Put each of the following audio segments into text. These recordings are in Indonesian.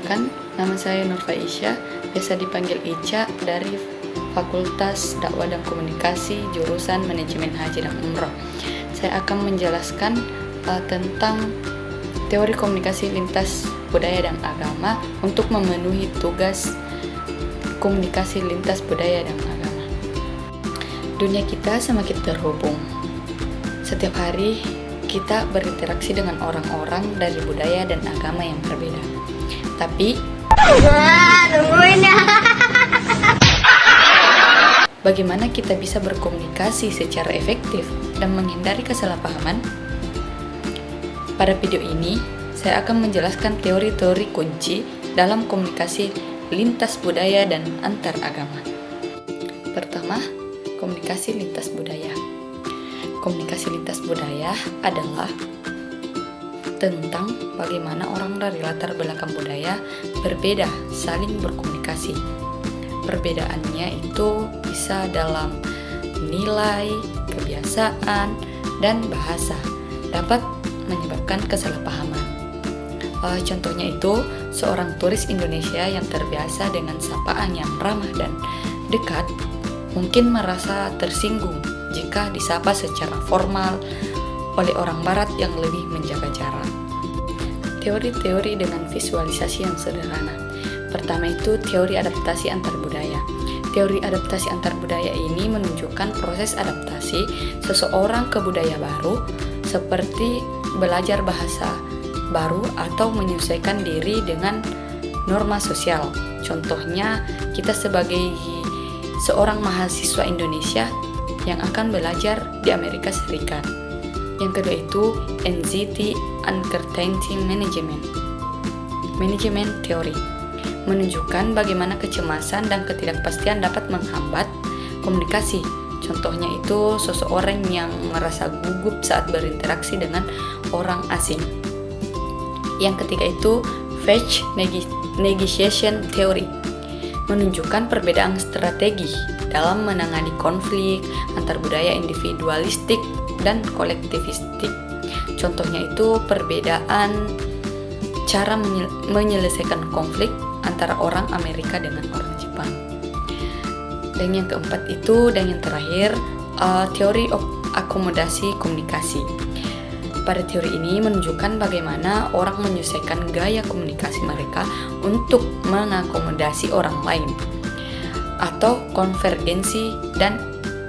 Perkenalkan, nama saya Nurfa Isya, biasa dipanggil Ica, dari Fakultas Dakwah dan Komunikasi, jurusan Manajemen Haji dan Umroh. Saya akan menjelaskan tentang teori komunikasi lintas budaya dan agama untuk memenuhi tugas komunikasi lintas budaya dan agama. Dunia kita semakin terhubung. Setiap hari kita berinteraksi dengan orang-orang dari budaya dan agama yang berbeda. Tapi bagaimana kita bisa berkomunikasi secara efektif dan menghindari kesalahpahaman? Pada video ini, saya akan menjelaskan teori-teori kunci dalam komunikasi lintas budaya dan antar agama. Pertama, komunikasi lintas budaya. Komunikasi lintas budaya adalah tentang bagaimana orang dari latar belakang budaya berbeda saling berkomunikasi. Perbedaannya itu bisa dalam nilai, kebiasaan, dan bahasa, dapat menyebabkan kesalahpahaman. Contohnya itu, seorang turis Indonesia yang terbiasa dengan sapaan yang ramah dan dekat mungkin merasa tersinggung jika disapa secara formal oleh orang barat yang lebih menjaga jarak. Teori-teori dengan visualisasi yang sederhana. Pertama itu teori adaptasi antar budaya. Teori adaptasi antar budaya ini menunjukkan proses adaptasi seseorang ke budaya baru, seperti belajar bahasa baru atau menyesuaikan diri dengan norma sosial. Contohnya, kita sebagai seorang mahasiswa Indonesia yang akan belajar di Amerika Serikat. Yang kedua itu anxiety uncertainty management. Manajemen teori menunjukkan bagaimana kecemasan dan ketidakpastian dapat menghambat komunikasi. Contohnya itu seseorang yang merasa gugup saat berinteraksi dengan orang asing. Yang ketiga itu Fetch negotiation theory menunjukkan perbedaan strategi dalam menangani konflik antar budaya individualistik dan kolektivistik. Contohnya itu perbedaan cara menyelesaikan konflik antara orang Amerika dengan orang Jepang. Dan yang keempat itu, dan yang terakhir, teori akomodasi komunikasi. Pada teori ini menunjukkan bagaimana orang menyesuaikan gaya komunikasi mereka untuk mengakomodasi orang lain, atau konvergensi dan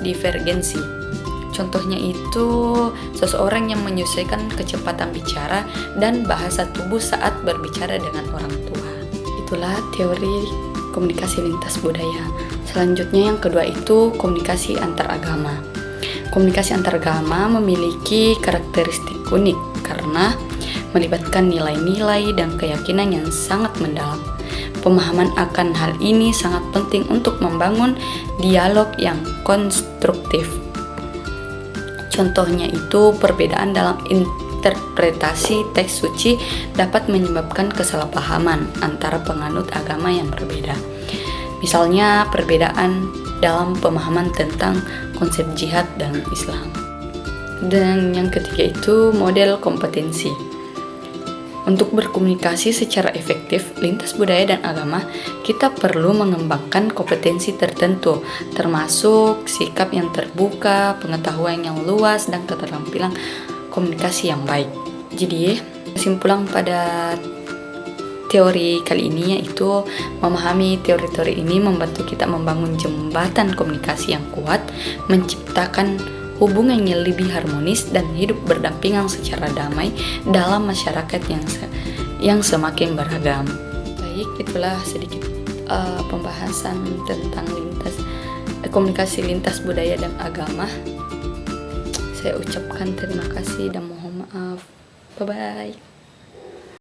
divergensi. Contohnya itu seseorang yang menyesuaikan kecepatan bicara dan bahasa tubuh saat berbicara dengan orang tua. Itulah teori komunikasi lintas budaya. Selanjutnya yang kedua itu komunikasi antar agama. Komunikasi antar agama memiliki karakteristik unik karena melibatkan nilai-nilai dan keyakinan yang sangat mendalam. Pemahaman akan hal ini sangat penting untuk membangun dialog yang konstruktif. Contohnya itu perbedaan dalam interpretasi teks suci dapat menyebabkan kesalahpahaman antara penganut agama yang berbeda. Misalnya perbedaan dalam pemahaman tentang konsep jihad dan Islam. Dan yang ketiga itu model kompetensi. Untuk berkomunikasi secara efektif lintas budaya dan agama, kita perlu mengembangkan kompetensi tertentu, termasuk sikap yang terbuka, pengetahuan yang luas, dan keterampilan komunikasi yang baik. Jadi, kesimpulan pada teori kali ini yaitu memahami teori-teori ini membantu kita membangun jembatan komunikasi yang kuat, menciptakan hubungan yang lebih harmonis dan hidup berdampingan secara damai dalam masyarakat yang semakin beragam. Baik, itulah sedikit pembahasan tentang komunikasi lintas budaya dan agama. Saya ucapkan terima kasih dan mohon maaf. Bye-bye.